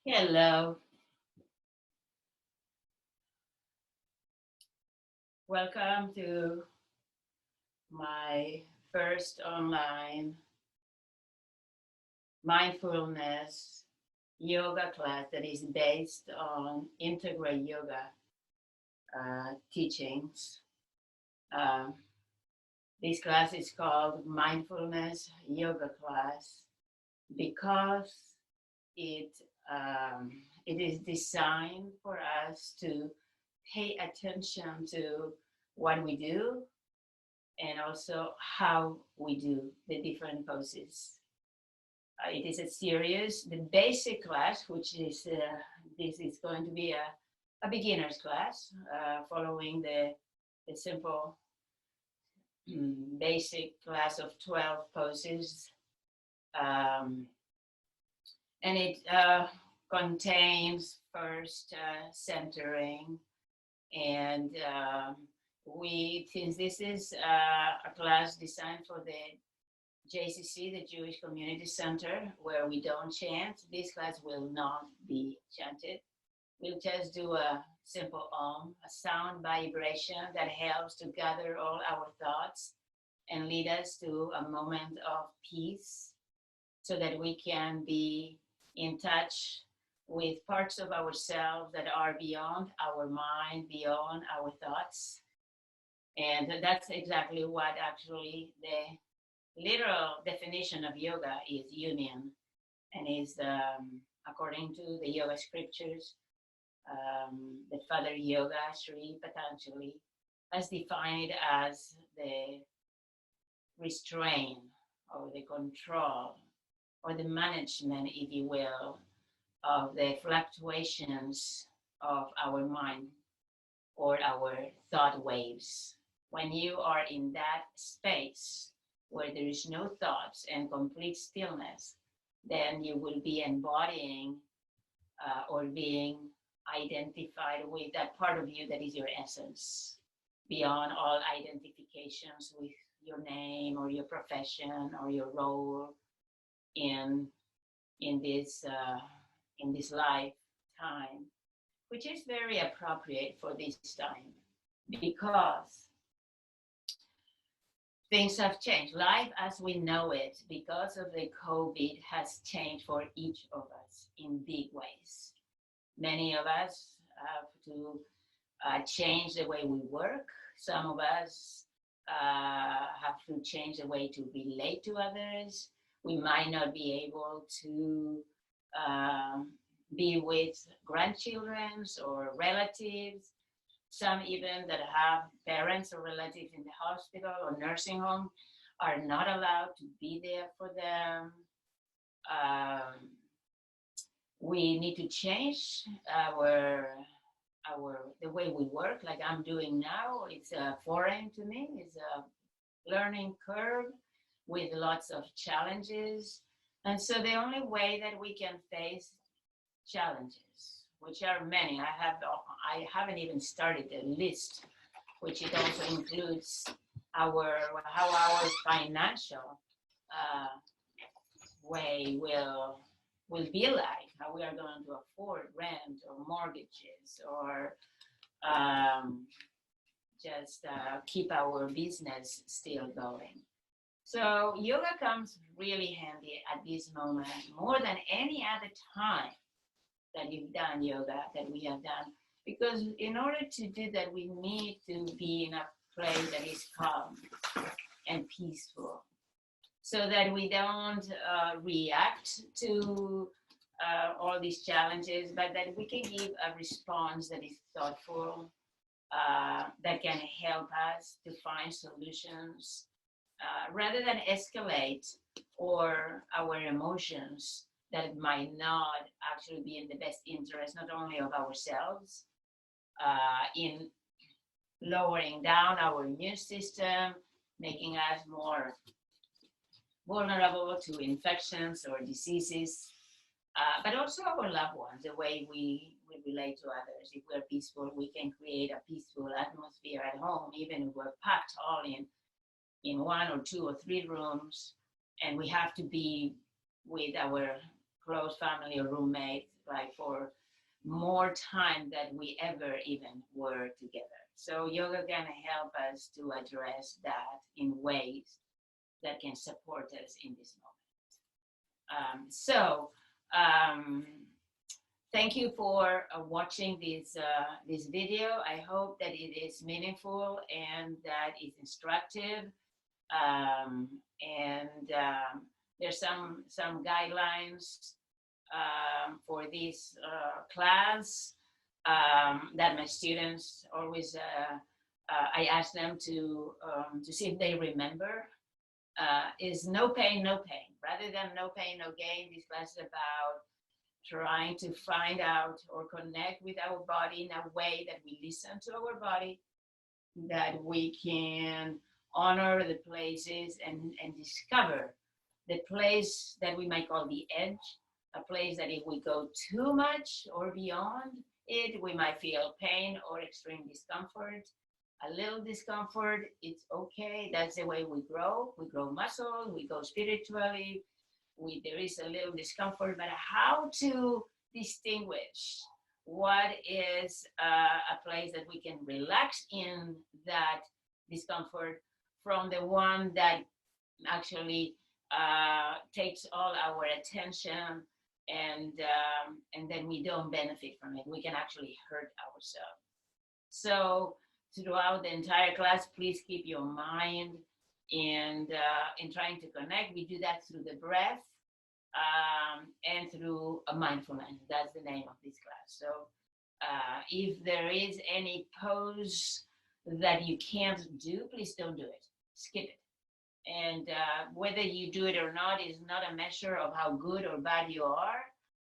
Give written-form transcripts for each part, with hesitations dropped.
Hello, welcome to my first online mindfulness yoga class that is based on integral yoga teachings. Um, this class is called Mindfulness Yoga Class because it um, it is designed for us to pay attention to what we do and also how we do the different poses. It is a series, the basic class, which is this is going to be a beginner's class, following the simple basic class of 12 poses. Um, and it contains first centering and since this is a class designed for the JCC, the Jewish Community Center, where we don't chant, this class will not be chanted. We'll just do a simple a sound vibration that helps to gather all our thoughts and lead us to a moment of peace so that we can be in touch with parts of ourselves that are beyond our mind, beyond our thoughts. And that's exactly what actually the literal definition of yoga is union, and is according to the yoga scriptures, the Father Yoga Sri Patanjali has defined it as the restraint or the control or the management, if you will, of the fluctuations of our mind or our thought waves. When you are in that space where there is no thoughts and complete stillness, then you will be embodying or being identified with that part of you that is your essence, beyond all identifications with your name or your profession or your role in in this uh, in this lifetime, which is very appropriate for this time because things have changed. Life as we know it, because of the COVID, has changed for each of us in big ways. Many of us have to change the way we work. Some of us have to change the way to relate to others. We might not be able to um, be with grandchildren or relatives. Some even that have parents or relatives in the hospital or nursing home are not allowed to be there for them. Um, we need to change the way we work, like I'm doing now. It's foreign to me. It's a learning curve with lots of challenges, and so the only way that we can face challenges, which are many, I haven't even started the list, which it also includes how our financial uh, way will be like, how we are going to afford rent or mortgages or um, just keep our business still going. So yoga comes really handy at this moment more than any other time that you've done yoga, that we have done, because in order to do that, we need to be in a place that is calm and peaceful so that we don't react to all these challenges, but that we can give a response that is thoughtful, that can help us to find solutions rather than escalate or our emotions that might not actually be in the best interest, not only of ourselves, in lowering down our immune system, making us more vulnerable to infections or diseases, but also our loved ones, the way we relate to others. If we're peaceful, we can create a peaceful atmosphere at home, even if we're packed all in one or two or three rooms, and we have to be with our close family or roommate, like for more time than we ever even were together. So yoga can help us to address that in ways that can support us in this moment. Thank you for watching this video. I hope that it is meaningful and that it's instructive. There's some guidelines for this class that my students always, I ask them to see if they remember. Is no pain, no pain. Rather than no pain, no gain, this class is about trying to find out or connect with our body in a way that we listen to our body, that we can honor the places and discover the place that we might call the edge, a place that if we go too much or beyond it, we might feel pain or extreme discomfort. A little discomfort, it's okay. That's the way we grow. We grow muscle, we go spiritually. There is a little discomfort, but how to distinguish what is a place that we can relax in that discomfort from the one that actually takes all our attention, and then we don't benefit from it. We can actually hurt ourselves. So throughout the entire class, please keep your mind in trying to connect. We do that through the breath and through a mindfulness. That's the name of this class. So if there is any pose that you can't do, please don't do it. Skip it. And whether you do it or not is not a measure of how good or bad you are.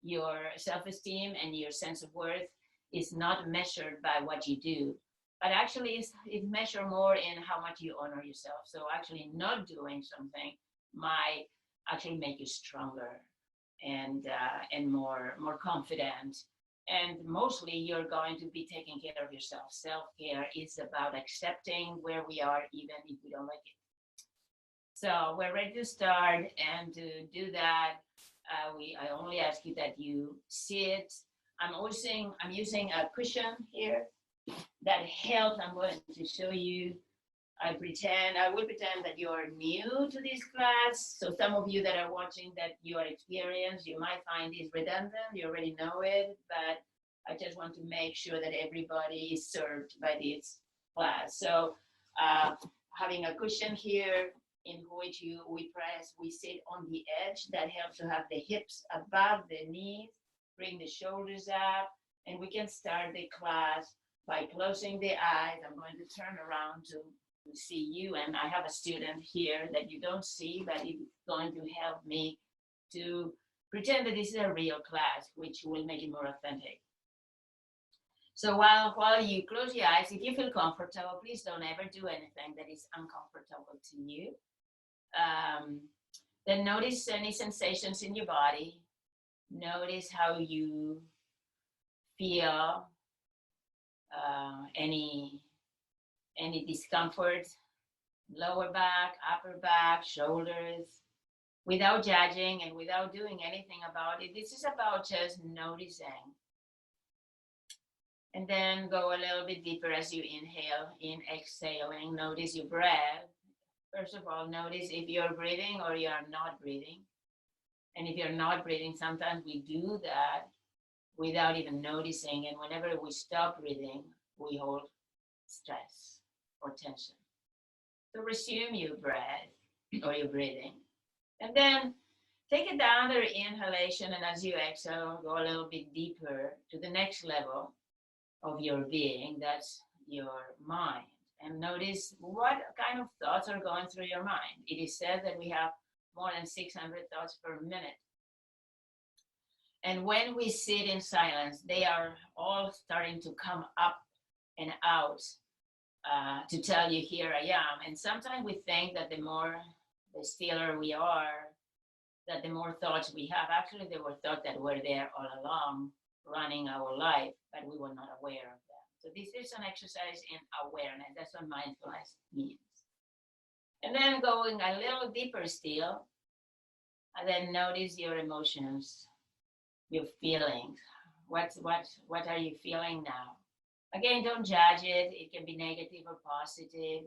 Your self-esteem and your sense of worth is not measured by what you do, but actually it's measured more in how much you honor yourself. So actually not doing something might actually make you stronger and more confident. And mostly you're going to be taking care of yourself. Self-care is about accepting where we are, even if we don't like it. So we're ready to start, and to do that, I only ask you that you sit. I'm using a cushion here that helps. I'm going to show you. I will pretend that you're new to this class. So some of you that are watching that you are experienced, you might find this redundant. You already know it, but I just want to make sure that everybody is served by this class. So having a cushion here in which we sit on the edge, that helps to have the hips above the knees, bring the shoulders up, and we can start the class by closing the eyes. I'm going to turn around to see you, and I have a student here that you don't see, but it's going to help me to pretend that this is a real class, which will make it more authentic. So while you close your eyes, if you feel comfortable, please don't ever do anything that is uncomfortable to you. Then notice any sensations in your body. Notice how you feel, any discomfort, lower back, upper back, shoulders, without judging and without doing anything about it. This is about just noticing. And then go a little bit deeper as you inhale, exhaling. Notice your breath. First of all, notice if you're breathing or you are not breathing. And if you're not breathing, sometimes we do that without even noticing. And whenever we stop breathing, we hold stress or tension. So resume your breath or your breathing. And then take another inhalation, and as you exhale, go a little bit deeper to the next level of your being. That's your mind. And notice what kind of thoughts are going through your mind. It is said that we have more than 600 thoughts per minute. And when we sit in silence, they are all starting to come up and out to tell you, here I am. And sometimes we think that the stiller we are, that the more thoughts we have. Actually, they were thoughts that were there all along, running our life, but we were not aware of them. So this is an exercise in awareness. That's what mindfulness means. And then going a little deeper still, and then notice your emotions. your feelings. What are you feeling now? Again, don't judge it. It can be negative or positive.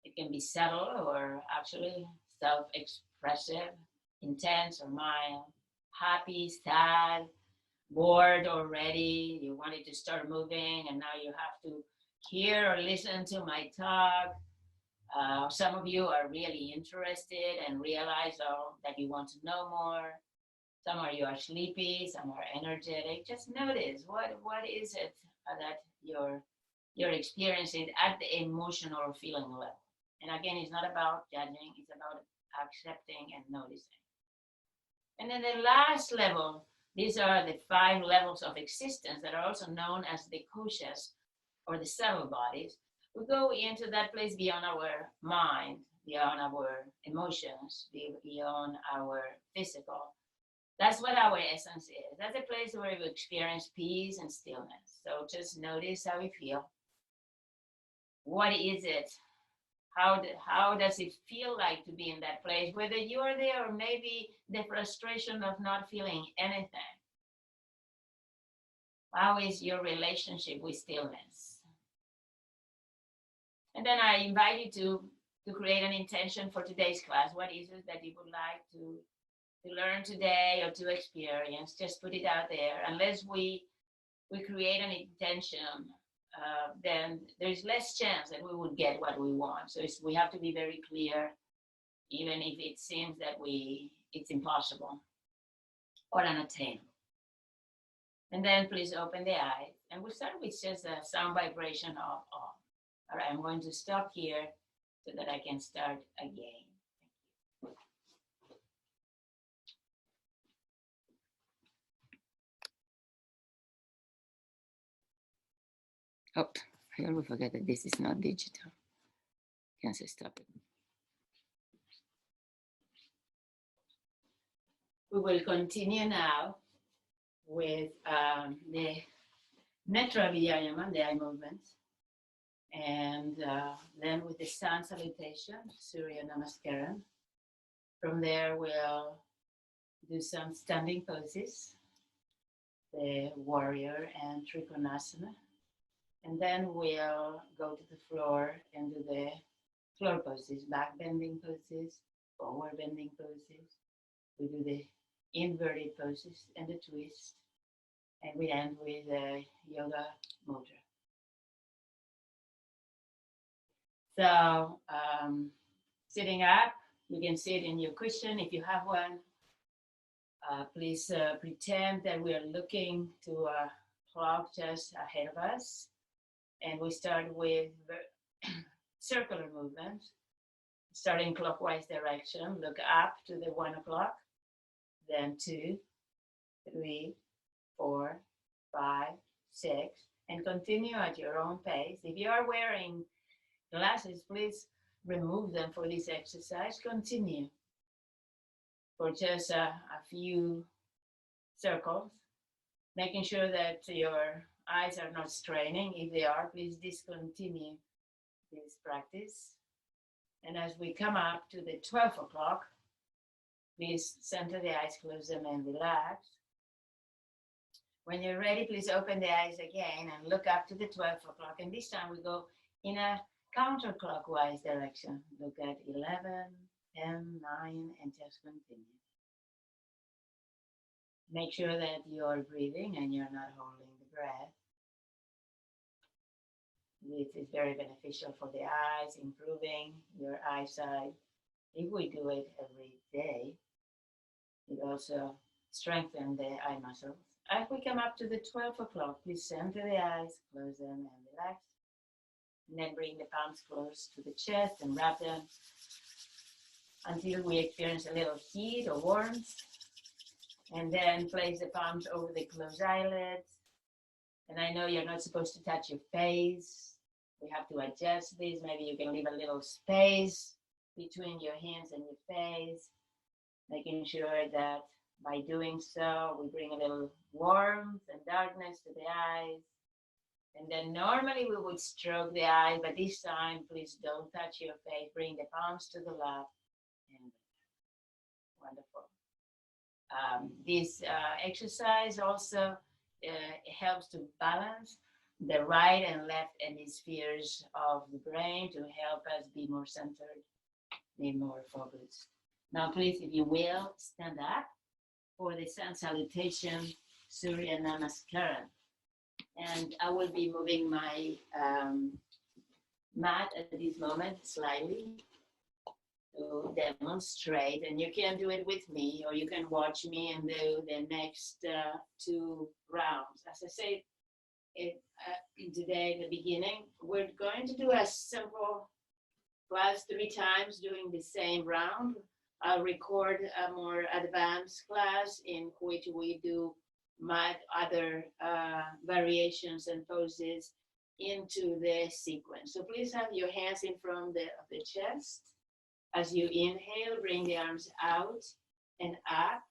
It can be subtle or actually self-expressive, intense or mild, happy, sad, bored already. You wanted to start moving and now you have to hear or listen to my talk. Some of you are really interested and realize that you want to know more. Some of you are sleepy, some are energetic. Just notice what is it that you're experiencing at the emotional or feeling level. And again, it's not about judging, it's about accepting and noticing. And then the last level, these are the 5 levels of existence that are also known as the koshas or the subtle bodies. We go into that place beyond our mind, beyond our emotions, beyond our physical. That's what our essence is. That's a place where we experience peace and stillness. So just notice how we feel. What is it? How does it feel like to be in that place? Whether you are there or maybe the frustration of not feeling anything. How is your relationship with stillness? And then I invite you to create an intention for today's class. What is it that you would like to learn today or to experience? Just put it out there. Unless we create an intention, then there's less chance that we would get what we want. So we have to be very clear, even if it seems that it's impossible or unattainable. And then please open the eyes. And we'll start with just a sound vibration of all. All right, I'm going to stop here so that I can start again. Oh, I always forget that this is not digital. Can I stop it? We will continue now with the Netra Vijayama, the eye movements, and then with the sun salutation, Surya Namaskaram. From there, we'll do some standing poses, the warrior and Trikonasana. And then we'll go to the floor and do the floor poses, back bending poses, forward bending poses. We do the inverted poses and the twist. And we end with the yoga mudra. So sitting up, you can sit in your cushion if you have one. Please pretend that we are looking to a clock just ahead of us. And we start with circular movements, starting clockwise direction. Look up to the 1 o'clock, then 2, 3, 4, 5, 6, and continue at your own pace. If you are wearing glasses, please remove them for this exercise. Continue for just a few circles, making sure that your eyes are not straining. If they are, please discontinue this practice. And as we come up to the 12 o'clock, please center the eyes, close them, and relax. When you're ready, please open the eyes again and look up to the 12 o'clock. And this time we go in a counterclockwise direction. Look at 11, 10, 9, and just continue. Make sure that you're breathing and you're not holding the breath. This is very beneficial for the eyes, improving your eyesight. If we do it every day, it also strengthens the eye muscles. As we come up to the 12 o'clock, please center the eyes, close them, and relax. And then bring the palms close to the chest and wrap them until we experience a little heat or warmth. And then place the palms over the closed eyelids. And I know you're not supposed to touch your face. We have to adjust this. Maybe you can leave a little space between your hands and your face, making sure that by doing so, we bring a little warmth and darkness to the eyes. And then normally we would stroke the eyes, but this time, please don't touch your face. Bring the palms to the lap. And wonderful. This exercise also helps to balance the right and left hemispheres of the brain to help us be more centered, be more focused. Now, please, if you will, stand up for the sun salutation, Surya Namaskaram. And I will be moving my mat at this moment slightly to demonstrate. And you can do it with me, or you can watch me and do the next 2 rounds. As I said today at the beginning, we're going to do a simple class 3 times doing the same round. I'll record a more advanced class in which we do other variations and poses into the sequence. So please have your hands in front of the chest. As you inhale, bring the arms out and up.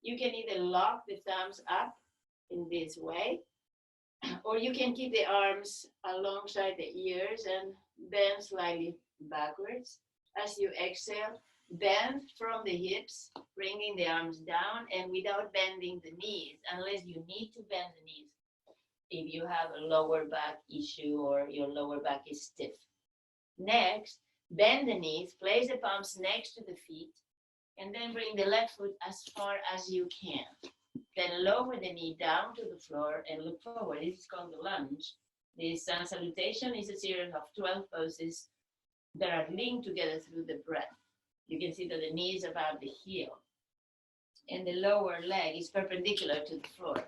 You can either lock the thumbs up in this way, or you can keep the arms alongside the ears and bend slightly backwards. As you exhale, bend from the hips, bringing the arms down and without bending the knees, unless you need to bend the knees if you have a lower back issue or your lower back is stiff. Next, bend the knees, place the palms next to the feet, and then bring the left foot as far as you can. Then lower the knee down to the floor and look forward. This is called the lunge. This sun salutation is a series of 12 poses that are linked together through the breath. You can see that the knee is above the heel, and the lower leg is perpendicular to the floor.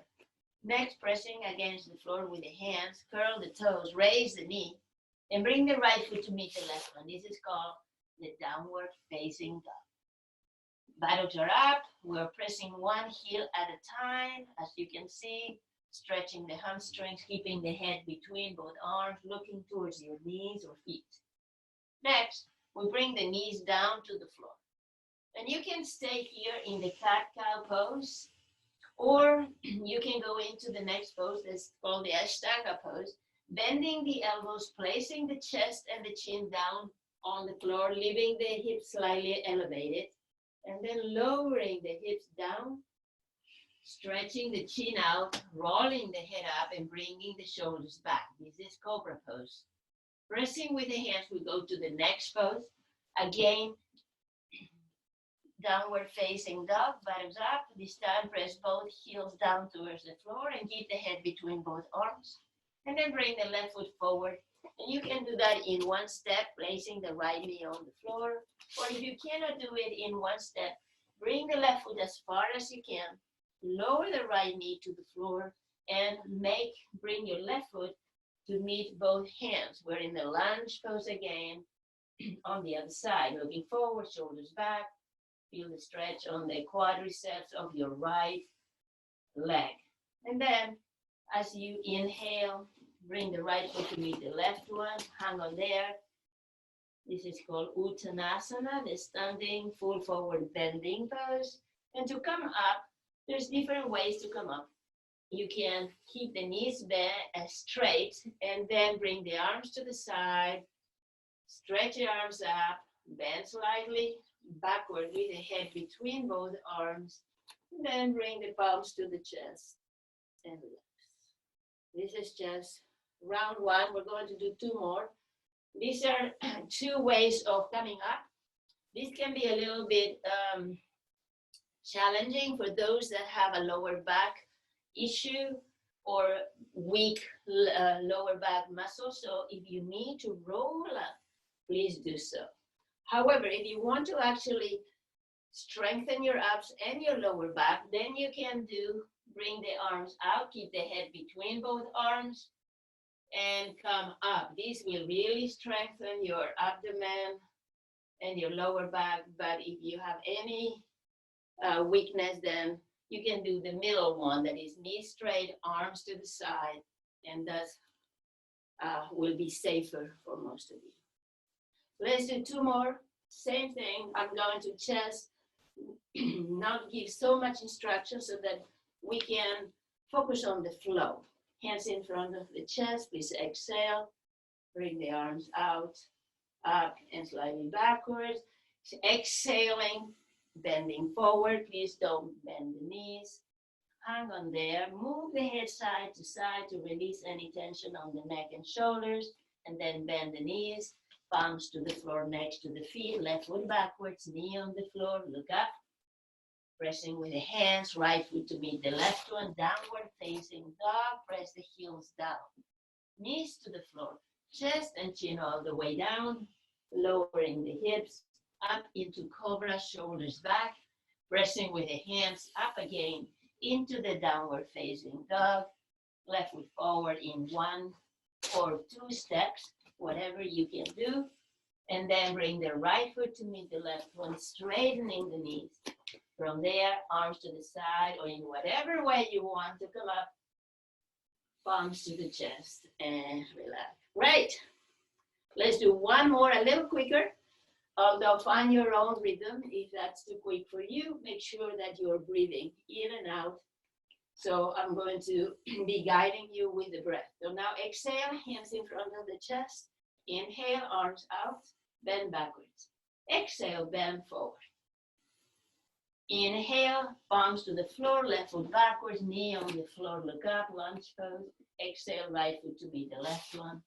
Next, pressing against the floor with the hands, curl the toes, raise the knee, and bring the right foot to meet the left one. This is called the downward facing dog. Buttocks are up. We're pressing one heel at a time, as you can see, stretching the hamstrings, keeping the head between both arms, looking towards your knees or feet. Next, we bring the knees down to the floor. And you can stay here in the cat-cow pose, or you can go into the next pose that's called the Ashtanga pose, bending the elbows, placing the chest and the chin down on the floor, leaving the hips slightly elevated, and then lowering the hips down, stretching the chin out, rolling the head up, and bringing the shoulders back. This is Cobra pose. Pressing with the hands, we go to the next pose. Again, downward facing dog, buttocks up. This time, press both heels down towards the floor and keep the head between both arms. And then bring the left foot forward. And you can do that in one step, placing the right knee on the floor. Or if you cannot do it in one step, bring the left foot as far as you can, lower the right knee to the floor, and bring your left foot to meet both hands. We're in the lunge pose again on the other side, looking forward, shoulders back. Feel the stretch on the quadriceps of your right leg. And then as you inhale, bring the right foot to meet the left one, hang on there. This is called Uttanasana, the standing full forward bending pose. And to come up, there's different ways to come up. You can keep the knees bent straight and then bring the arms to the side, stretch your arms up, bend slightly backward with the head between both arms, and then bring the palms to the chest and relax. This is just round 1. We're going to do 2 more. These are 2 ways of coming up. This can be a little bit challenging for those that have a lower back issue or weak lower back muscle. So if you need to roll up, please do so. However, if you want to actually strengthen your abs and your lower back, then you can bring the arms out, keep the head between both arms, and come up. This will really strengthen your abdomen and your lower back. But if you have any weakness, then you can do the middle one, that is knees straight, arms to the side, and that will be safer for most of you. Let's do 2 more. Same thing. I'm going to just not give so much instruction so that we can focus on the flow. Hands in front of the chest. Please exhale. Bring the arms out, up, and slightly backwards. Exhaling, bend bending forward. Please don't bend the knees. Hang on there. Move the head side to side to release any tension on the neck and shoulders. And then bend the knees. Palms to the floor next to the feet. Left foot backwards. Knee on the floor. Look up. Pressing with the hands. Right foot to meet the left one. Downward facing dog. Press the heels down. Knees to the floor. Chest and chin all the way down. Lowering the hips. Up into cobra. Shoulders back. Pressing with the hands up again. Into the downward facing dog, left foot forward in 1 or 2 steps, whatever you can do. And then bring the right foot to meet the left one, straightening the knees. From there, arms to the side or in whatever way you want to come up. Palms to the chest and relax. Great. Let's do one more, a little quicker. Although find your own rhythm. If that's too quick for you, make sure that you're breathing in and out. So I'm going to be guiding you with the breath. So now exhale, hands in front of the chest. Inhale, arms out, bend backwards. Exhale, bend forward. Inhale, palms to the floor, left foot backwards, knee on the floor, look up, lunge pose. Exhale, right foot to be the left one.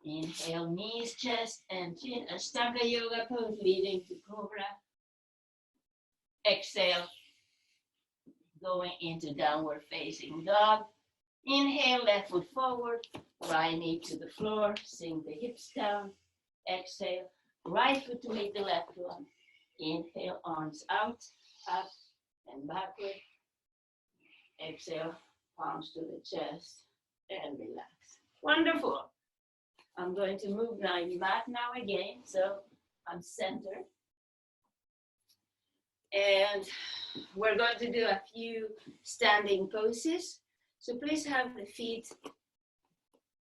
Inhale, knees, chest, and chin. Ashtanga yoga pose leading to cobra. Exhale, going into downward facing dog. Inhale, left foot forward, right knee to the floor, sink the hips down. Exhale, right foot to meet the left one. Inhale, arms out, up and backward. Exhale, palms to the chest and relax. Wonderful. I'm going to move my mat now again, so I'm centered. And we're going to do a few standing poses. So please have the feet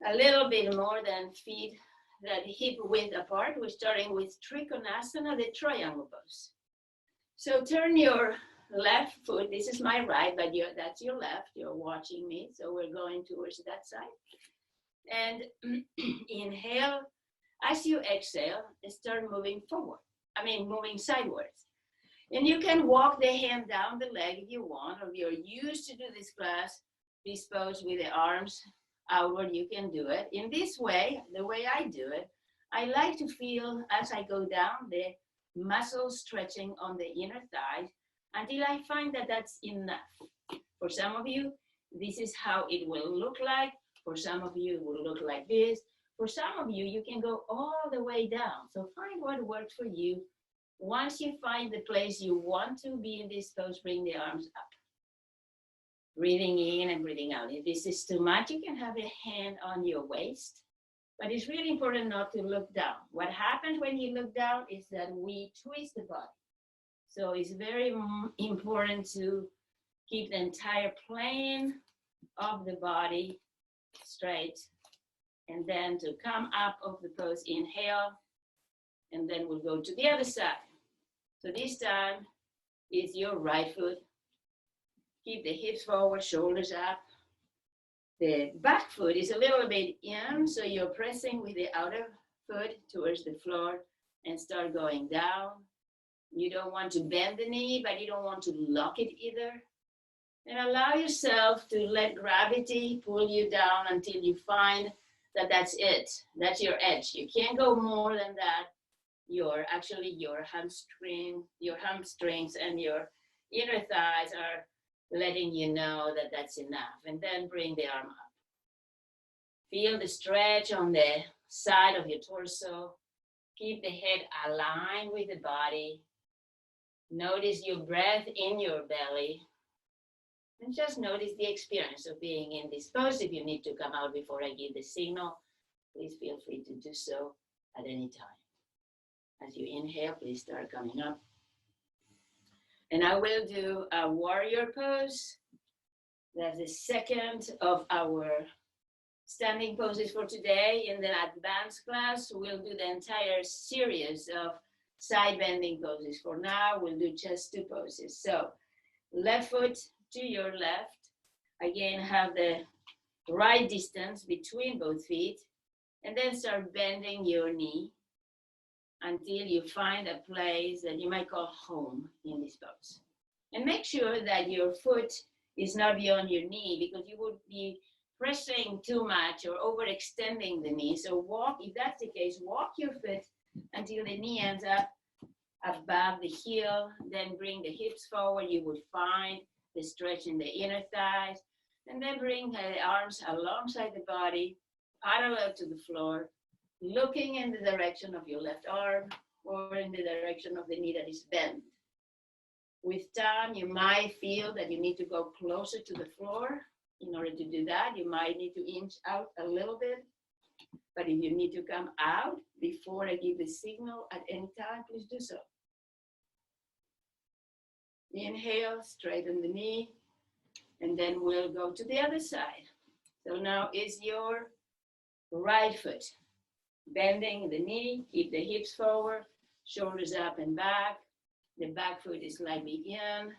a little bit more than feet that hip width apart. We're starting with Trikonasana, the triangle pose. So turn your left foot, this is my right, but that's your left, you're watching me, so we're going towards that side. And inhale, as you exhale, start moving forward. Moving sideways. And you can walk the hand down the leg if you want, or if you're used to do this class, this pose with the arms outward, you can do it. In this way, the way I do it, I like to feel as I go down the muscles stretching on the inner thighs until I find that that's enough. For some of you, this is how it will look like. For some of you, it will look like this. For some of you, you can go all the way down. So find what works for you. Once you find the place you want to be in this pose, bring the arms up. Breathing in and breathing out. If this is too much, you can have a hand on your waist. But it's really important not to look down. What happens when you look down is that we twist the body. So it's very important to keep the entire plane of the body straight, and then to come up of the pose, inhale, and then we'll go to the other side. So this time is your right foot. Keep the hips forward, shoulders up. The back foot is a little bit in, so you're pressing with the outer foot towards the floor and start going down. You don't want to bend the knee, but you don't want to lock it either. And allow yourself to let gravity pull you down until you find that that's it. That's your edge. You can't go more than that. Your hamstrings and your inner thighs are letting you know that that's enough. And then bring the arm up. Feel the stretch on the side of your torso. Keep the head aligned with the body. Notice your breath in your belly. And just notice the experience of being in this pose. If you need to come out before I give the signal, please feel free to do so at any time. As you inhale, please start coming up. And I will do a warrior pose. That's the second of our standing poses for today. In the advanced class, we'll do the entire series of side bending poses. For now, we'll do just 2 poses. So left foot to your left. Again, have the right distance between both feet. And then start bending your knee. until you find a place that you might call home in this pose. And make sure that your foot is not beyond your knee, because you would be pressing too much or overextending the knee. So walk, if that's the case, walk your foot until the knee ends up above the heel, then bring the hips forward. You would find the stretch in the inner thighs, and then bring the arms alongside the body, parallel to the floor, looking in the direction of your left arm or in the direction of the knee that is bent. With time, you might feel that you need to go closer to the floor. In order to do that, you might need to inch out a little bit. But if you need to come out before I give the signal at any time, please do so. Inhale, straighten the knee, and then we'll go to the other side. So now is your right foot bending the knee, keep the hips forward, shoulders up and back. The back foot is slightly in,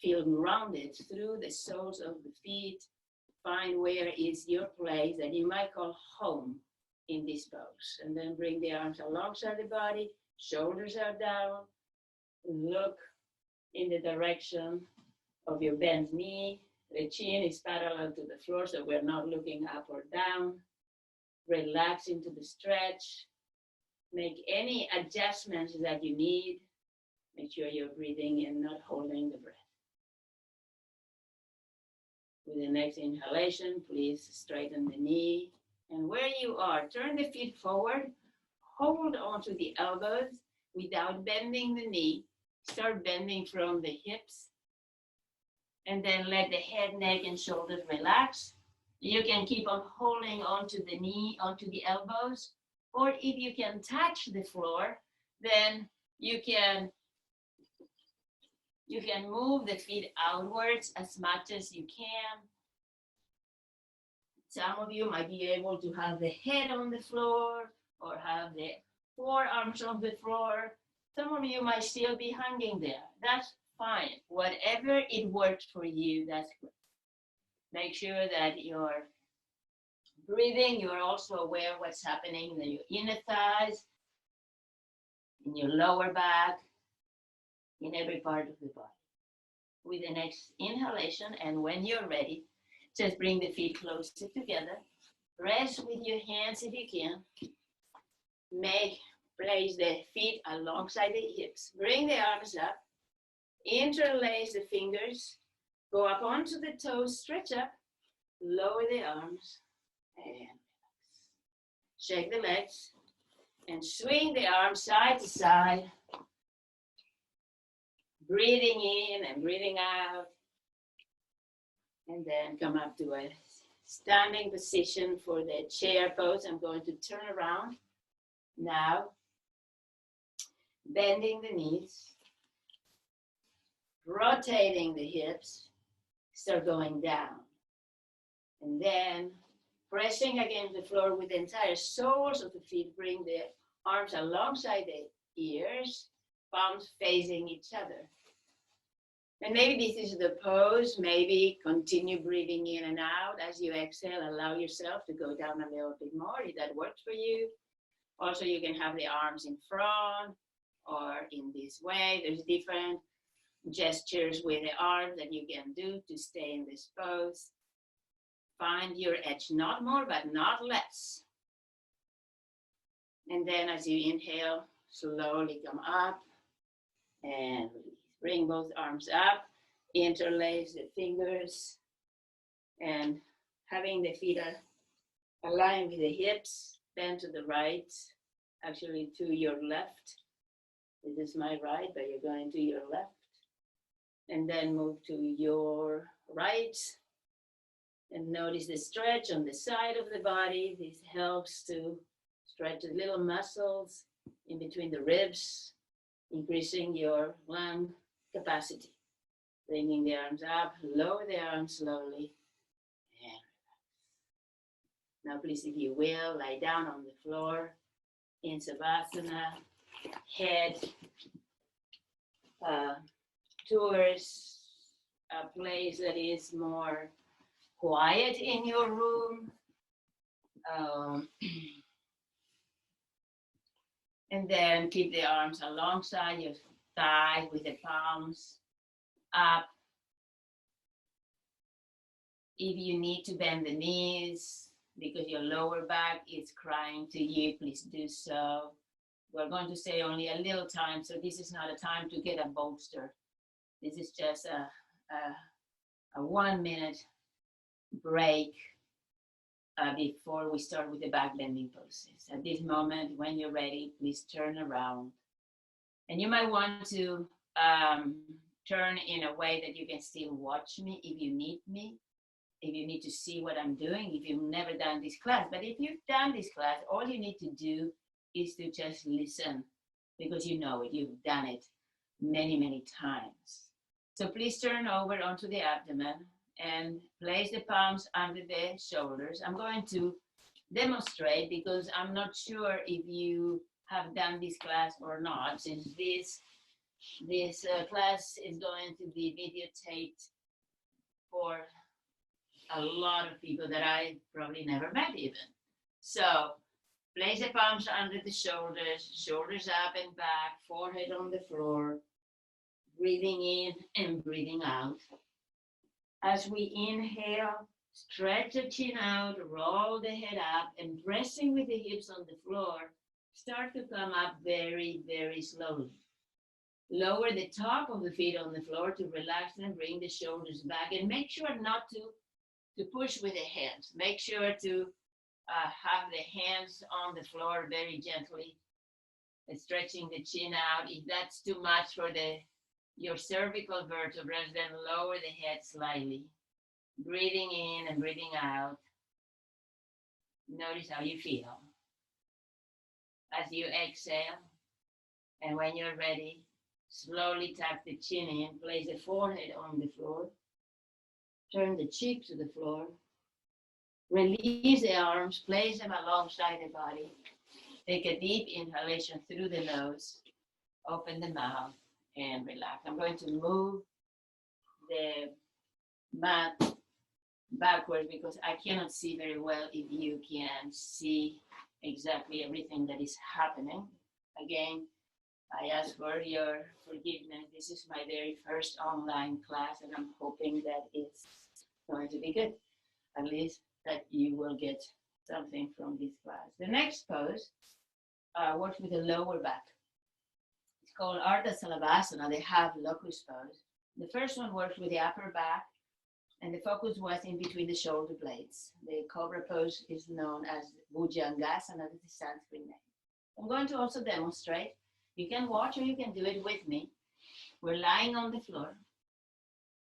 feel grounded through the soles of the feet. Find where is your place that you might call home in this pose. And then bring the arms alongside the body, shoulders are down. Look in the direction of your bent knee. The chin is parallel to the floor, so we're not looking up or down. Relax into the stretch. Make any adjustments that you need. Make sure you're breathing and not holding the breath. With the next inhalation, please straighten the knee. And where you are, turn the feet forward. Hold onto the elbows without bending the knee. Start bending from the hips. And then let the head, neck, and shoulders relax. You can keep on holding onto the knee, onto the elbows. Or if you can touch the floor, then you can move the feet outwards as much as you can. Some of you might be able to have the head on the floor or have the forearms on the floor. Some of you might still be hanging there. That's fine. Whatever it works for you, that's good. Make sure that you're breathing. You're also aware of what's happening in your inner thighs, in your lower back, in every part of the body. With the next inhalation, and when you're ready, just bring the feet closer together. Rest with your hands if you can. Place the feet alongside the hips. Bring the arms up. Interlace the fingers. Go up onto the toes, stretch up. Lower the arms and relax. Shake the legs and swing the arms side to side. Breathing in and breathing out. And then come up to a standing position for the chair pose. I'm going to turn around now, bending the knees, rotating the hips, start going down. And then pressing against the floor with the entire soles of the feet, bring the arms alongside the ears, palms facing each other. And maybe this is the pose. Maybe continue breathing in and out. As you exhale, allow yourself to go down a little bit more if that works for you. Also, you can have the arms in front or in this way. There's different gestures with the arms that you can do to stay in this pose. Find your edge, not more, but not less. And then as you inhale, slowly come up and release. Bring both arms up, interlace the fingers, and having the feet aligned with the hips, bend to the right, actually to your left. This is my right, but you're going to your left. And then move to your right. And notice the stretch on the side of the body. This helps to stretch the little muscles in between the ribs, increasing your lung capacity. Bringing the arms up, lower the arms slowly, and relax. Now please, if you will, lie down on the floor in Savasana, head towards a place that is more quiet in your room. And then keep the arms alongside your thigh with the palms up. If you need to bend the knees because your lower back is crying to you, please do so. We're going to stay only a little time, so this is not a time to get a bolster. This is just a 1 minute break before we start with the back bending poses. At this moment, when you're ready, please turn around. And you might want to turn in a way that you can still watch me if you need me, if you need to see what I'm doing, if you've never done this class. But if you've done this class, all you need to do is to just listen, because you know it, you've done it many, many times. So please turn over onto the abdomen and place the palms under the shoulders. I'm going to demonstrate because I'm not sure if you have done this class or not, since this class is going to be videotaped for a lot of people that I probably never met even. So place the palms under the shoulders, shoulders up and back, forehead on the floor, breathing in and breathing out. As we inhale, stretch the chin out, roll the head up, and pressing with the hips on the floor, start to come up very, very slowly. Lower the top of the feet on the floor to relax and bring the shoulders back, and make sure not to push with the hands. Make sure to have the hands on the floor very gently, and stretching the chin out. If that's too much for your cervical vertebrae, then lower the head slightly. Breathing in and breathing out. Notice how you feel. As you exhale, and when you're ready, slowly tuck the chin in, place the forehead on the floor, turn the cheek to the floor, release the arms, place them alongside the body. Take a deep inhalation through the nose, open the mouth, and relax. I'm going to move the mat backwards because I cannot see very well if you can see exactly everything that is happening. Again, I ask for your forgiveness. This is my very first online class, and I'm hoping that it's going to be good. At least that you will get something from this class. The next pose works with the lower back. It's called Ardha Salavasana. They have locust pose. The first one works with the upper back, and the focus was in between the shoulder blades. The cobra pose is known as Bhujangasana, that is the Sanskrit name. I'm going to also demonstrate. You can watch or you can do it with me. We're lying on the floor,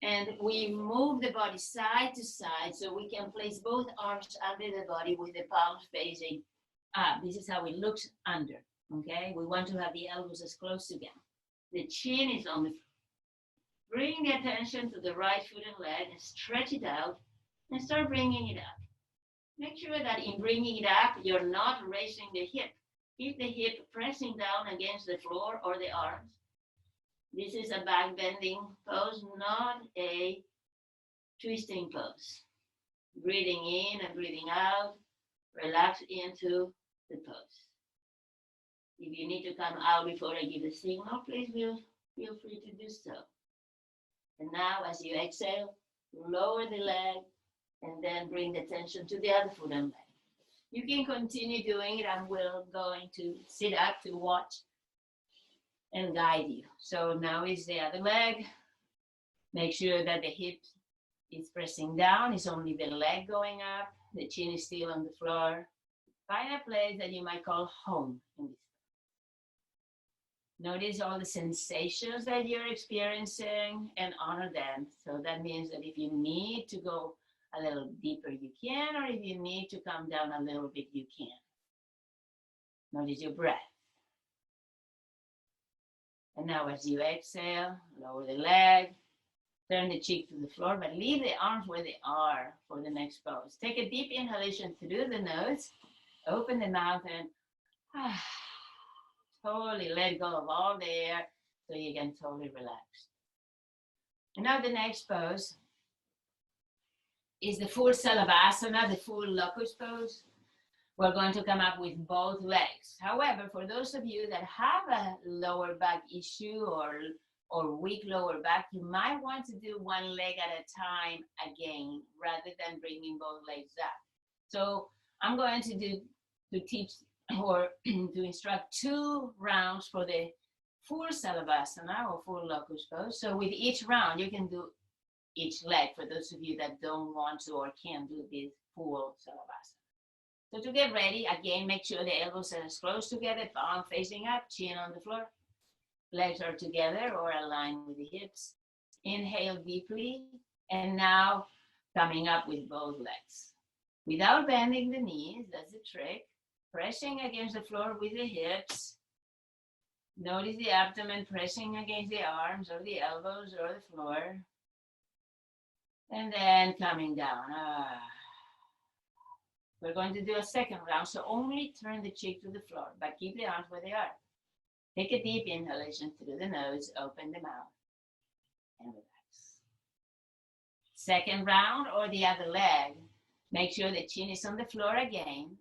and we move the body side to side so we can place both arms under the body with the palms facing up. This is how it looks under, okay? We want to have the elbows as close together. The chin is on the floor. Bring the attention to the right foot and leg and stretch it out and start bringing it up. Make sure that in bringing it up, you're not raising the hip. Keep the hip pressing down against the floor or the arms. This is a back bending pose, not a twisting pose. Breathing in and breathing out, relax into the pose. If you need to come out before I give the signal, please feel free to do so. And now as you exhale, lower the leg and then bring the tension to the other foot and leg. You can continue doing it, and we're going to sit up to watch and guide you. So now is the other leg. Make sure that the hip is pressing down. It's only the leg going up. The chin is still on the floor. Find a place that you might call home in this. Notice all the sensations that you're experiencing and honor them. So that means that if you need to go a little deeper, you can, or if you need to come down a little bit, you can. Notice your breath. And now as you exhale, lower the leg, turn the cheek to the floor, but leave the arms where they are for the next pose. Take a deep inhalation through the nose, open the mouth, and totally let go of all the air so you can totally relax. And now the next pose is the full Salavasana, the full locust pose. we're going to come up with both legs. However, for those of you that have a lower back issue or weak lower back, you might want to do one leg at a time again, rather than bringing both legs up. So I'm going to teach or to instruct 2 rounds for the full Salavasana or full locust pose. So with each round, you can do each leg for those of you that don't want to or can't do this full Salavasana. So to get ready, again, make sure the elbows are as close together, palm facing up, chin on the floor. Legs are together or aligned with the hips. Inhale deeply, and now coming up with both legs. Without bending the knees, that's the trick. Pressing against the floor with the hips. Notice the abdomen pressing against the arms or the elbows or the floor. And then coming down. We're going to do a second round, so only turn the cheek to the floor, but keep the arms where they are. Take a deep inhalation through the nose, open the mouth, and relax. Second round, or the other leg. Make sure the chin is on the floor again.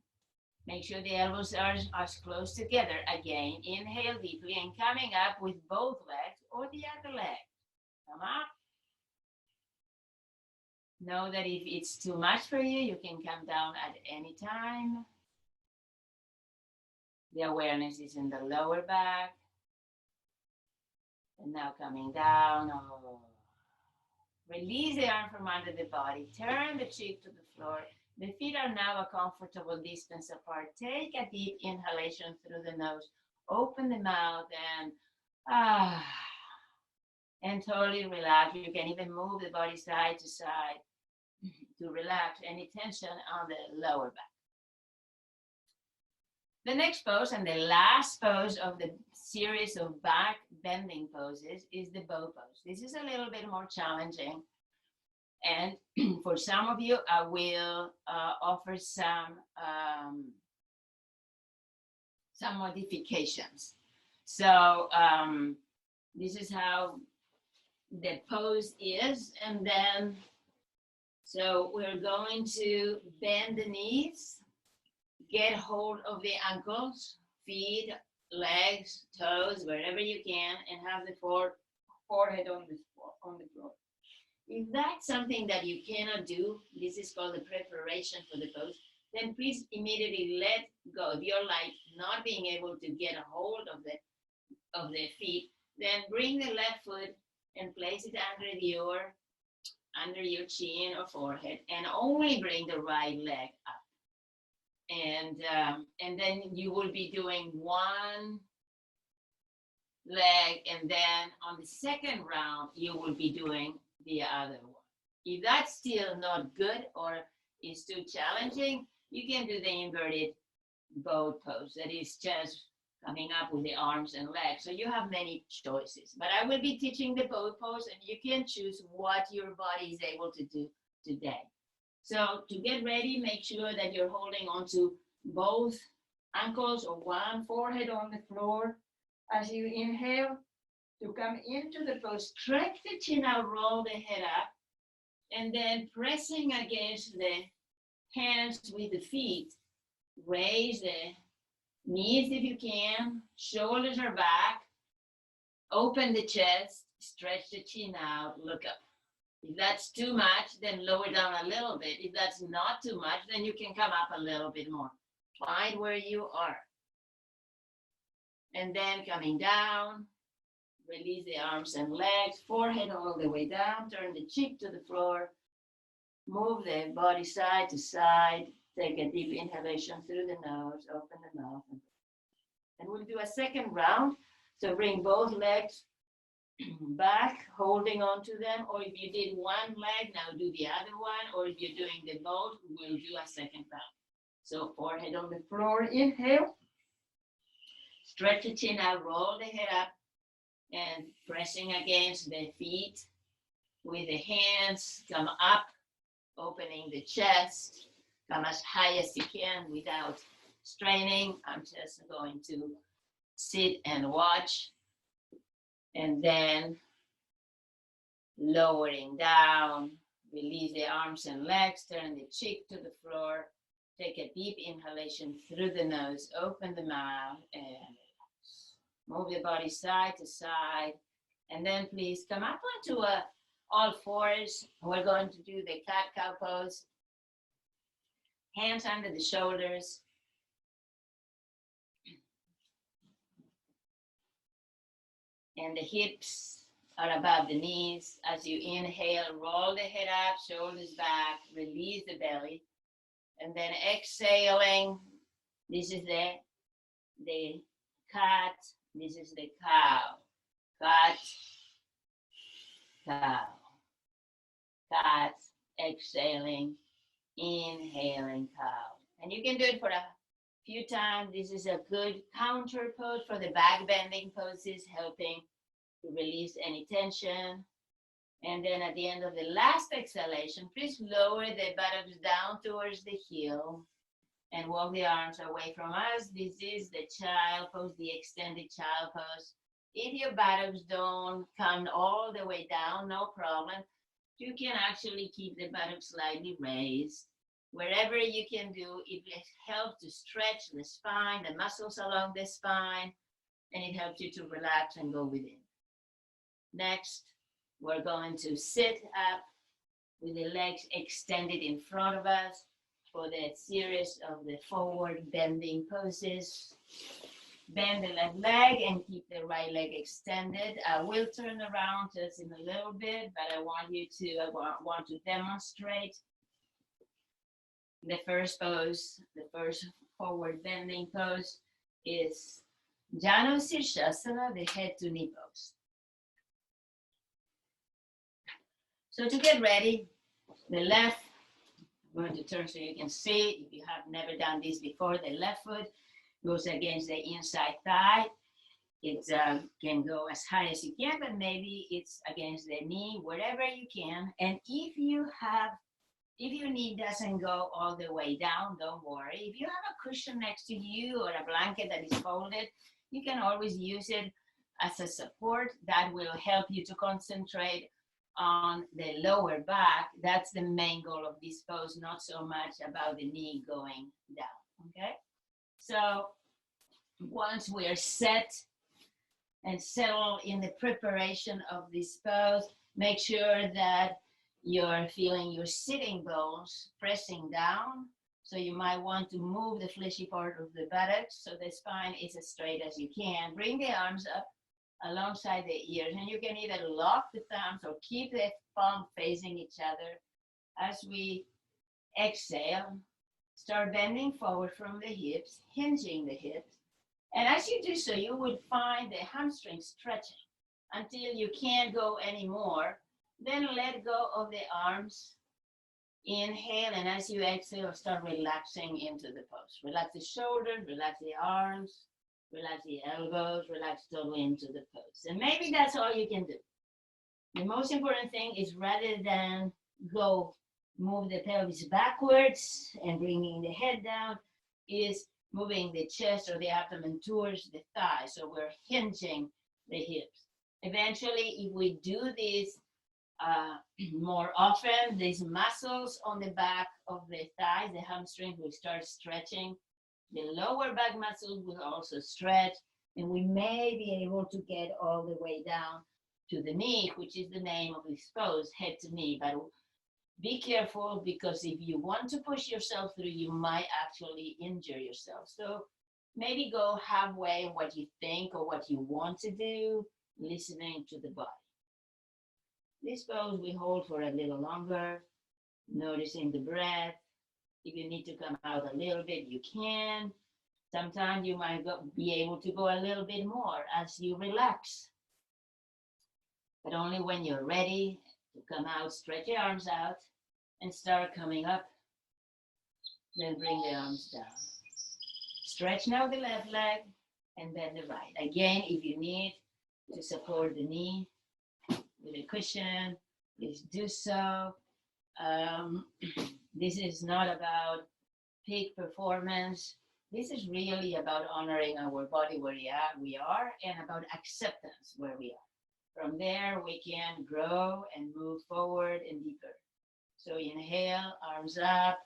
Make sure the elbows are as close together again. Inhale deeply and coming up with both legs or the other leg. Come up. Know that if it's too much for you, you can come down at any time. The awareness is in the lower back. And now coming down. Oh. Release the arm from under the body. Turn the cheek to the floor. The feet are now a comfortable distance apart. Take a deep inhalation through the nose. Open the mouth and totally relax. You can even move the body side to side to relax any tension on the lower back. The next pose and the last pose of the series of back bending poses is the bow pose. This is a little bit more challenging. And for some of you, I will offer some modifications. So this is how the pose is. And then, so we're going to bend the knees, get hold of the ankles, feet, legs, toes, wherever you can, and have the forehead on the floor. If that's something that you cannot do, this is called the preparation for the pose, then please immediately let go. If you're like not being able to get a hold of the feet, then bring the left foot and place it under your chin or forehead, and only bring the right leg up. And then you will be doing one leg, and then on the second round, you will be doing the other one. If that's still not good or is too challenging, you can do the inverted boat pose. That is just coming up with the arms and legs. So you have many choices. But I will be teaching the boat pose, and you can choose what your body is able to do today. So to get ready, make sure that you're holding onto both ankles or one forehead on the floor. As you inhale, to come into the pose, stretch the chin out, roll the head up, and then pressing against the hands with the feet, raise the knees if you can, shoulders are back, open the chest, stretch the chin out, look up. If that's too much, then lower down a little bit. If that's not too much, then you can come up a little bit more. Find where you are. And then coming down, release the arms and legs, forehead all the way down, turn the cheek to the floor, move the body side to side, take a deep inhalation through the nose, open the mouth. And we'll do a second round. So bring both legs back, holding on to them, or if you did one leg, now do the other one, or if you're doing the both, we'll do a second round. So forehead on the floor, inhale, stretch the chin out, roll the head up, and pressing against the feet with the hands, come up, opening the chest, come as high as you can without straining. I'm just going to sit and watch, and then lowering down, release the arms and legs, turn the cheek to the floor, Take a deep inhalation through the nose, open the mouth, and move the body side to side. And then please come up onto all fours. We're going to do the cat-cow pose. Hands under the shoulders. And the hips are above the knees. As you inhale, roll the head up, shoulders back, release the belly. And then exhaling, this is the cat, this is the cow. Cat, cow. Cat, exhaling, inhaling, cow. And you can do it for a few times. This is a good counter pose for the back bending poses, helping to release any tension. And then at the end of the last exhalation, please lower the buttocks down towards the heel and walk the arms away from us. This is the child pose, the extended child pose. If your buttocks don't come all the way down, no problem. You can actually keep the buttocks slightly raised. Wherever you can do, it helps to stretch the spine, the muscles along the spine, and it helps you to relax and go within. Next, we're going to sit up with the legs extended in front of us for the series of the forward bending poses. Bend the left leg and keep the right leg extended. I will turn around just in a little bit, but I want to demonstrate the first pose, the first forward bending pose is Janu Sirsasana, the head to knee pose. So to get ready, the left, I'm going to turn so you can see, if you have never done this before, the left foot goes against the inside thigh. It can go as high as you can, but maybe it's against the knee, wherever you can. And if your knee doesn't go all the way down, don't worry. If you have a cushion next to you or a blanket that is folded, you can always use it as a support. That will help you to concentrate on the lower back. That's the main goal of this pose, not so much about the knee going down, okay? So once we are set and settled in the preparation of this pose, make sure that you're feeling your sitting bones pressing down. So you might want to move the fleshy part of the buttocks so the spine is as straight as you can. Bring the arms up alongside the ears, and you can either lock the thumbs or keep the palm facing each other. As we exhale, start bending forward from the hips, hinging the hips. And as you do so, you will find the hamstrings stretching until you can't go anymore. Then let go of the arms. Inhale, and as you exhale, start relaxing into the pose. Relax the shoulders, relax the arms, relax the elbows, relax totally into the pose. And maybe that's all you can do. The most important thing is, rather than move the pelvis backwards and bringing the head down, is moving the chest or the abdomen towards the thigh. So we're hinging the hips. Eventually, if we do this more often, these muscles on the back of the thighs, the hamstring, will start stretching. The lower back muscles will also stretch, and we may be able to get all the way down to the knee, which is the name of this pose, head to knee. But be careful, because if you want to push yourself through, you might actually injure yourself. So maybe go halfway in what you think or what you want to do, listening to the body. This pose we hold for a little longer, noticing the breath. If you need to come out a little bit, you can. Sometimes you might be able to go a little bit more as you relax. But only when you're ready to come out. Stretch your arms out and start coming up. Then bring the arms down. Stretch now the left leg and then the right. Again, if you need to support the knee with a cushion, please do so. This is not about peak performance. This is really about honoring our body where we are, and about acceptance where we are. From there, we can grow and move forward and deeper. So inhale, arms up,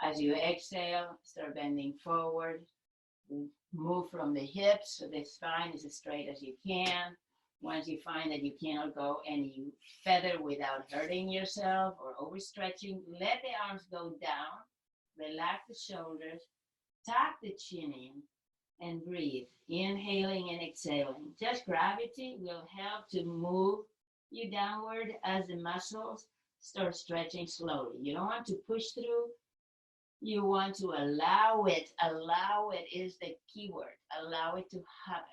As you exhale, start bending forward. Move from the hips so the spine is as straight as you can. Once you find that you cannot go any further without hurting yourself or overstretching, let the arms go down. Relax the shoulders. Tuck the chin in and breathe. Inhaling and exhaling. Just gravity will help to move you downward as the muscles start stretching slowly. You don't want to push through. You want to allow it. Allow it is the key word. Allow it to happen.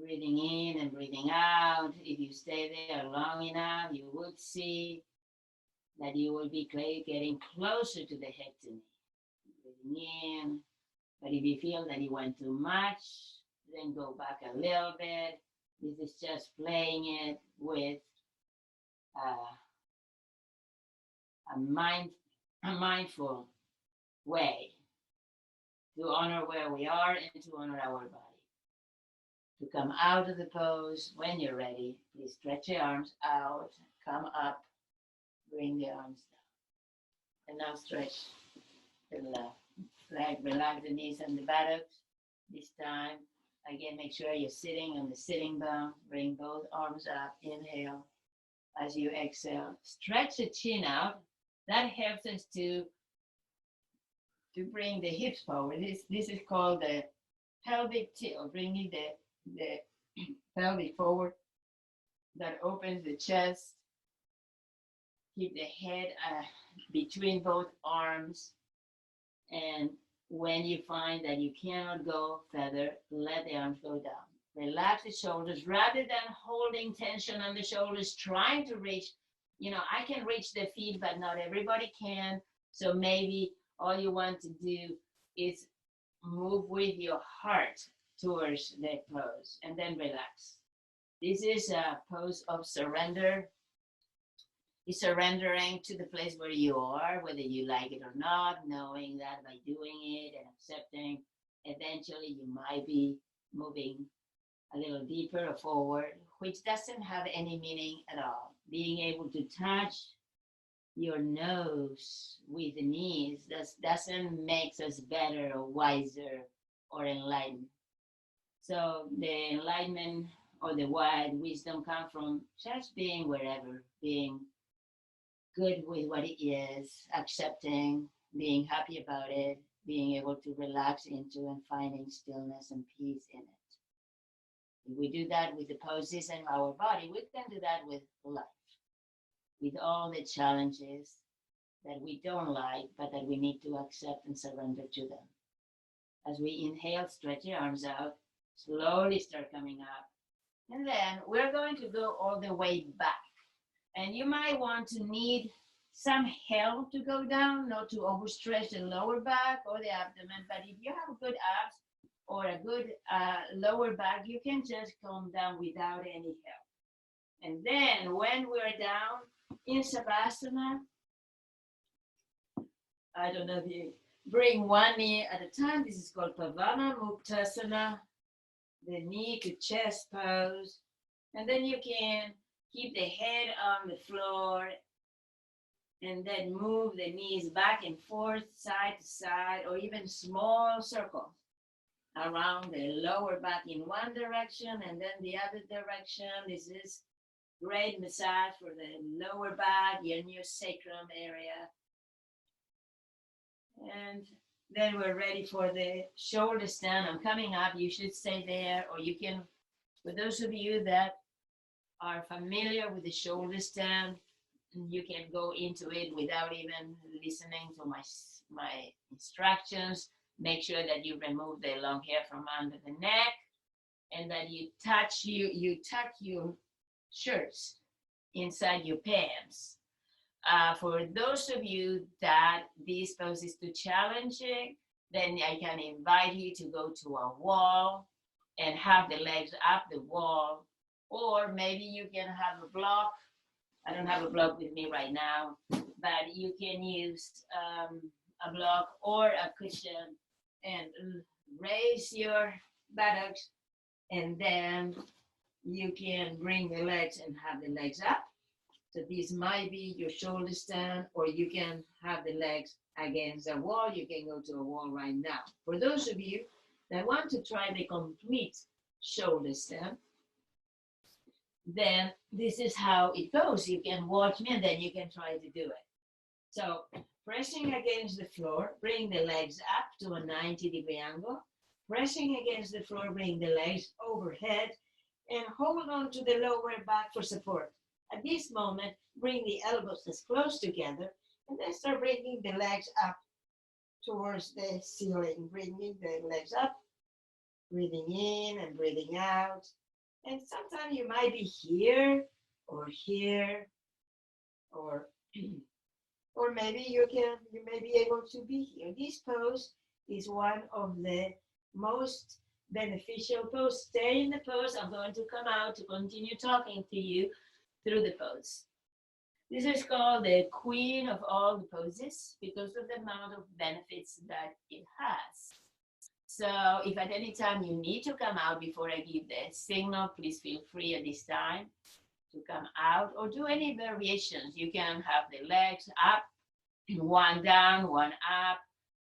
Breathing in and breathing out. If you stay there long enough, you would see that you will be getting closer to the head to knee. Breathing in. But if you feel that you went too much, then go back a little bit. This is just playing it with a mindful way to honor where we are and to honor our body. To come out of the pose when you're ready, please stretch your arms out, come up, bring the arms down. And now stretch the left leg, relax the knees and the buttocks. This time, again, make sure you're sitting on the sitting bone. Bring both arms up, inhale. As you exhale, stretch the chin out. That helps us to bring the hips forward. This is called the pelvic tilt, bringing the pelvic forward. That opens the chest. Keep the head between both arms. And when you find that you cannot go further, let the arms go down. Relax the shoulders rather than holding tension on the shoulders, trying to reach. I can reach the feet, but not everybody can. So maybe all you want to do is move with your heart towards the pose and then relax. This is a pose of surrender. It's surrendering to the place where you are, whether you like it or not, knowing that by doing it and accepting, eventually you might be moving a little deeper or forward, which doesn't have any meaning at all. Being able to touch your nose with the knees doesn't make us better or wiser or enlightened. So the enlightenment or the wide wisdom come from just being wherever, being good with what it is, accepting, being happy about it, being able to relax into and finding stillness and peace in it. If we do that with the poses and our body, we can do that with life, with all the challenges that we don't like, but that we need to accept and surrender to them. As we inhale, stretch your arms out, slowly start coming up. And then we're going to go all the way back. And you might want to need some help to go down, not to overstretch the lower back or the abdomen. But if you have good abs or a good lower back, you can just come down without any help. And then when we're down in Savasana, I don't know if you bring one knee at a time. This is called Pavana Muktasana, the knee to chest pose. And then you can keep the head on the floor and then move the knees back and forth, side to side, or even small circles around the lower back in one direction and then the other direction. This is great massage for the lower back, your sacrum area. And then we're ready for the shoulder stand. I'm coming up. You should stay there, or you can, for those of you that are familiar with the shoulder stand, you can go into it without even listening to my instructions. Make sure that you remove the long hair from under the neck, and that you tuck your shirts inside your pants. For those of you that this pose is too challenging, then I can invite you to go to a wall and have the legs up the wall, or maybe you can have a block. I don't have a block with me right now, but you can use a block or a cushion and raise your buttocks, and then you can bring the legs and have the legs up. So this might be your shoulder stand, or you can have the legs against a wall. You can go to a wall right now. For those of you that want to try the complete shoulder stand, then this is how it goes. You can watch me and then you can try to do it. So pressing against the floor, bring the legs up to a 90-degree angle. Pressing against the floor, bring the legs overhead and hold on to the lower back for support. At this moment, bring the elbows as close together and then start bringing the legs up towards the ceiling. Bringing the legs up, breathing in and breathing out. And sometimes you might be here or here, or or maybe you may be able to be here. This pose is one of the most beneficial pose. Stay in the pose. I'm going to come out to continue talking to you through the pose. This is called the queen of all the poses because of the amount of benefits that it has. So if at any time you need to come out before I give the signal, please feel free at this time to come out or do any variations. You can have the legs up, one down, one up.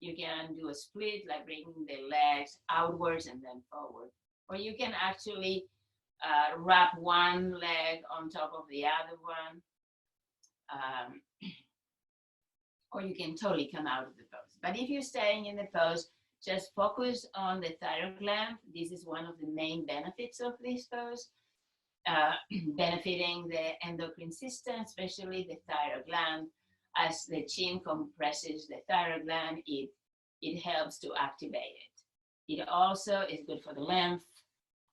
You can do a split, like bringing the legs outwards and then forward. Or you can actually wrap one leg on top of the other one. Or you can totally come out of the pose. But if you're staying in the pose, just focus on the thyroid gland. This is one of the main benefits of this pose, benefiting the endocrine system, especially the thyroid gland. As the chin compresses the thyroid gland, it helps to activate it. It also is good for the lymph.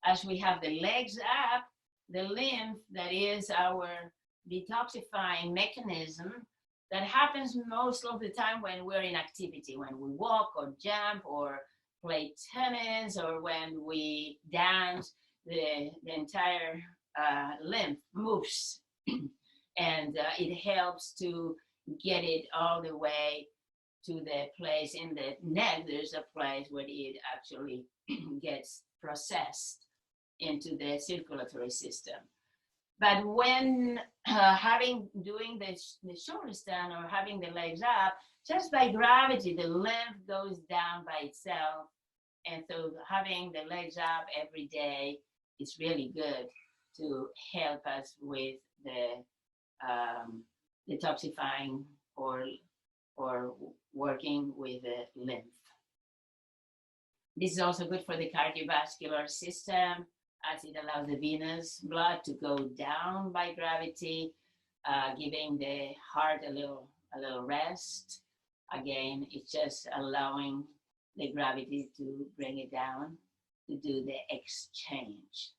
As we have the legs up, the lymph, that is our detoxifying mechanism, that happens most of the time when we're in activity, when we walk or jump or play tennis or when we dance, the entire lymph moves and it helps to get it all the way to the place in the neck. There's a place where it actually gets processed into the circulatory system. But when doing the shoulder stand or having the legs up, just by gravity, the lymph goes down by itself. And so having the legs up every day is really good to help us with the detoxifying or working with the lymph. This is also good for the cardiovascular system, as it allows the venous blood to go down by gravity, giving the heart a little rest. Again, it's just allowing the gravity to bring it down to do the exchange.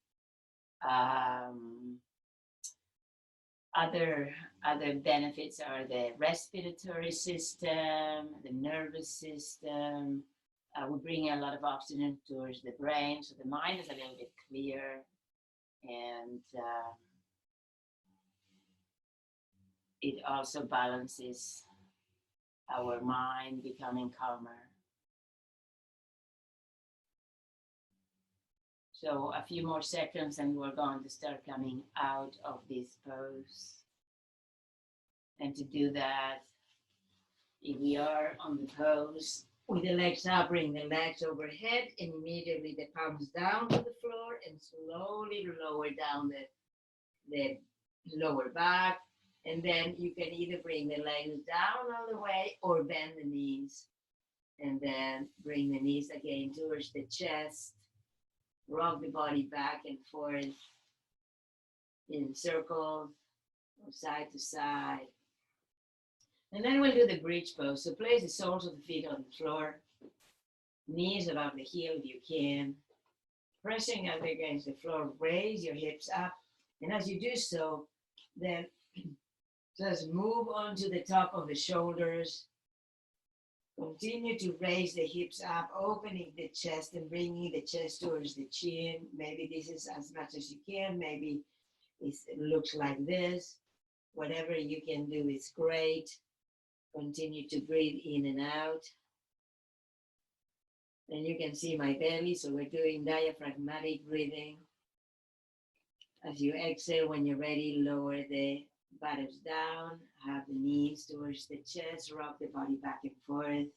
Other benefits are the respiratory system, the nervous system. We bring a lot of oxygen towards the brain, so the mind is a little bit clearer, and it also balances our mind, becoming calmer. So a few more seconds and we're going to start coming out of this pose. And to do that, if we are on the pose, with the legs up, bring the legs overhead and immediately the palms down to the floor and slowly lower down the lower back. And then you can either bring the legs down all the way or bend the knees. And then bring the knees again towards the chest. Rock the body back and forth in circles, from side to side. And then we'll do the bridge pose. So place the soles of the feet on the floor, knees above the heel if you can. Pressing up against the floor, raise your hips up. And as you do so, then just move onto the top of the shoulders. Continue to raise the hips up, opening the chest and bringing the chest towards the chin. Maybe this is as much as you can. Maybe it looks like this. Whatever you can do is great. Continue to breathe in and out. And you can see my belly, so we're doing diaphragmatic breathing. As you exhale, when you're ready, lower the buttocks down, have the knees towards the chest, rock the body back and forth.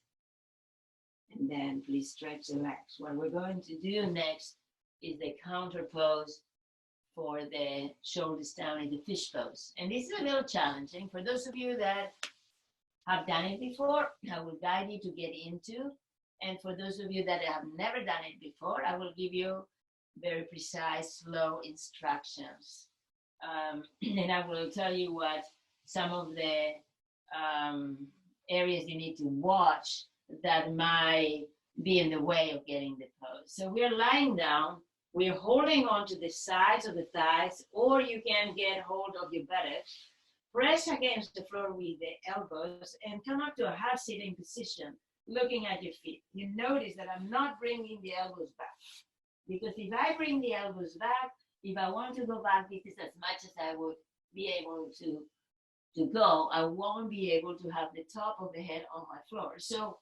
And then please stretch the legs. What we're going to do next is the counter pose for the shoulders down in the fish pose. And this is a little challenging. For those of you that have done it before, I will guide you to get into. And for those of you that have never done it before, I will give you very precise, slow instructions. And I will tell you what some of the areas you need to watch that might be in the way of getting the pose. So we're lying down, we're holding on to the sides of the thighs, or you can get hold of your buttocks, press against the floor with the elbows, and come up to a half sitting position, looking at your feet. You notice that I'm not bringing the elbows back, because if I bring the elbows back, if I want to go back, this is as much as I would be able to go. I won't be able to have the top of the head on my floor. So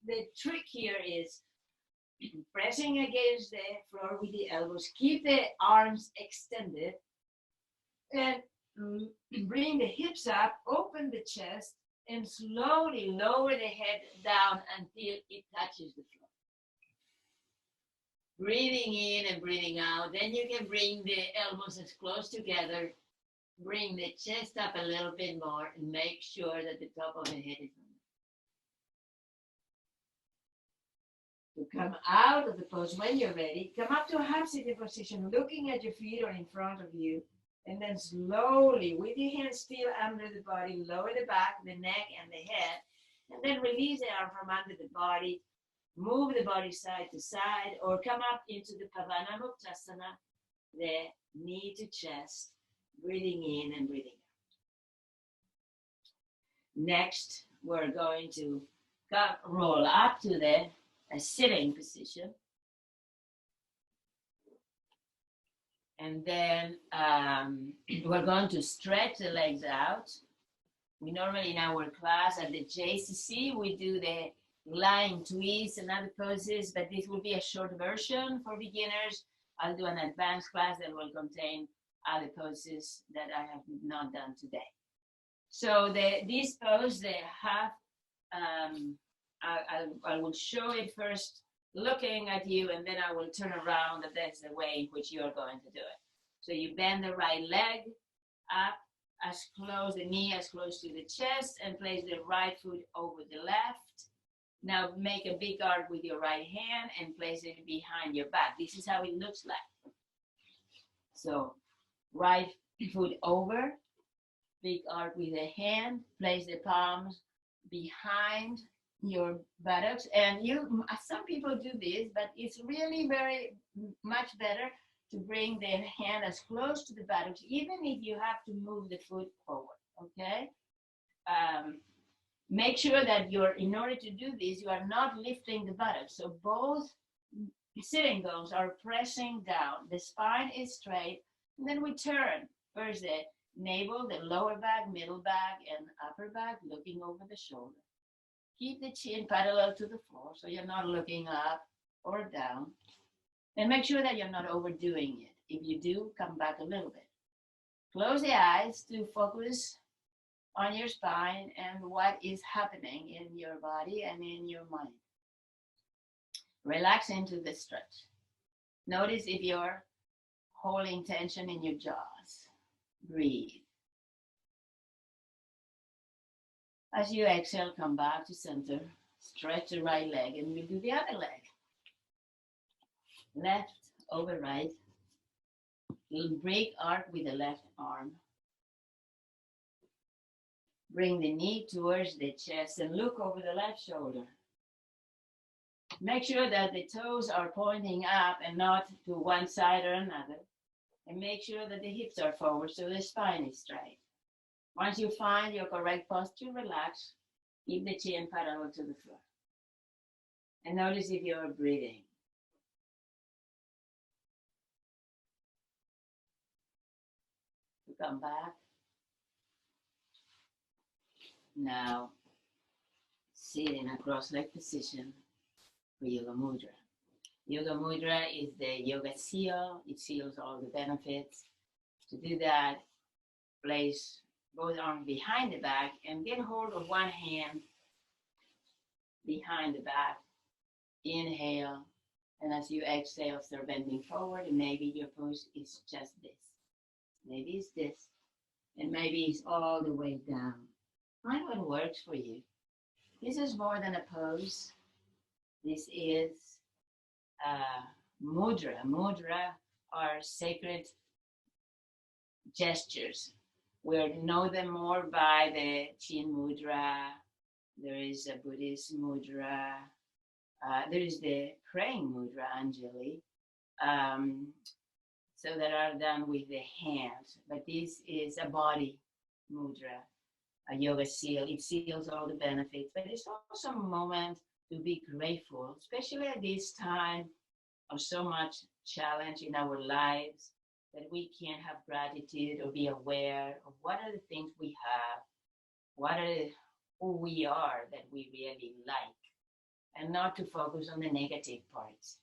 the trick here is pressing against the floor with the elbows, keep the arms extended, and bring the hips up, open the chest, and slowly lower the head down until it touches the floor. Breathing in and breathing out. Then you can bring the elbows as close together, bring the chest up a little bit more, and make sure that the top of the head is on. To come out of the pose when you're ready, come up to a half sitting position, looking at your feet or in front of you, and then slowly, with your hands still under the body, lower the back, the neck, and the head, and then release the arm from under the body, move the body side to side, or come up into the Pavanamuktasana, the knee to chest, breathing in and breathing out. Next, we're going to roll up to the sitting position. And then we're going to stretch the legs out. We normally in our class at the JCC, we do the lying twist and other poses, but this will be a short version for beginners. I'll do an advanced class that will contain other poses that I have not done today. So this pose, the half, I will show it first looking at you, and then I will turn around, and that's the way in which you are going to do it. So you bend the right leg up as close, the knee as close to the chest, and place the right foot over the left. Now make a big arc with your right hand and place it behind your back. This is how it looks like. So right foot over, big arc with the hand, place the palms behind your buttocks. And some people do this, but it's really very much better to bring the hand as close to the buttocks, even if you have to move the foot forward, okay? Make sure that in order to do this, you are not lifting the buttocks. So both sitting bones are pressing down. The spine is straight. And then we turn. First the navel, the lower back, middle back, and upper back, looking over the shoulder. Keep the chin parallel to the floor, so you're not looking up or down. And make sure that you're not overdoing it. If you do, come back a little bit. Close the eyes to focus on your spine and what is happening in your body and in your mind. Relax into the stretch. Notice if you're holding tension in your jaws. Breathe. As you exhale, come back to center. Stretch the right leg, and we'll do the other leg. Left over right. Break arc with the left arm. Bring the knee towards the chest and look over the left shoulder. Make sure that the toes are pointing up and not to one side or another. And make sure that the hips are forward so the spine is straight. Once you find your correct posture, relax. Keep the chin parallel to the floor. And notice if you're breathing. To come back. Now, sit in a cross-leg position for Yoga Mudra. Yoga Mudra is the yoga seal. It seals all the benefits. To do that, place both arms behind the back and get hold of one hand behind the back. Inhale. And as you exhale, start bending forward. And maybe your pose is just this. Maybe it's this. And maybe it's all the way down. Find what works for you. This is more than a pose. This is mudra. Mudra are sacred gestures. We'll know them more by the chin mudra. There is a Buddhist mudra. There is the praying mudra, Anjali. So that are done with the hands. But this is a body mudra, a yoga seal. It seals all the benefits. But it's also a moment to be grateful, especially at this time of so much challenge in our lives, that we can have gratitude or be aware of what are the things we have, what are who we are that we really like, and not to focus on the negative parts.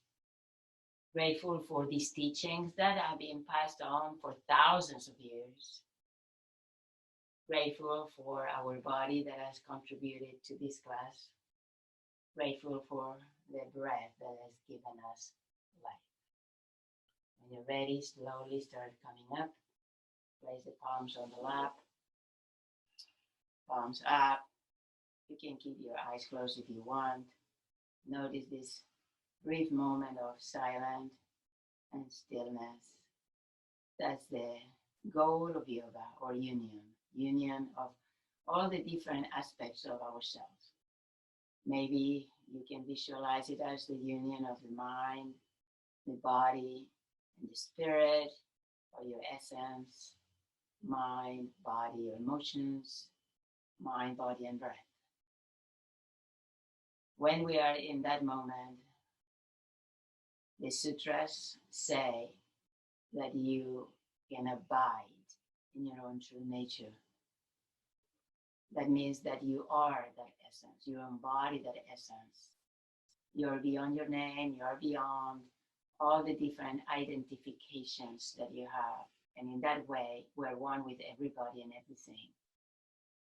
Grateful for these teachings that have been passed on for thousands of years. Grateful for our body that has contributed to this class. Grateful for the breath that has given us life. When you're ready, slowly start coming up. Place the palms on the lap. Palms up. You can keep your eyes closed if you want. Notice this brief moment of silence and stillness. That's the goal of yoga, or union of all the different aspects of ourselves. Maybe you can visualize it as the union of the mind, the body, and the spirit, or your essence, mind, body, or emotions, mind, body, and breath. When we are in that moment, the sutras say that you can abide in your own true nature. That means that you are that essence. You embody that essence. You're beyond your name. You're beyond all the different identifications that you have. And in that way, we're one with everybody and everything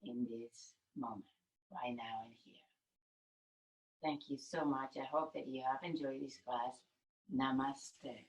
in this moment, right now and here. Thank you so much. I hope that you have enjoyed this class. Namaste.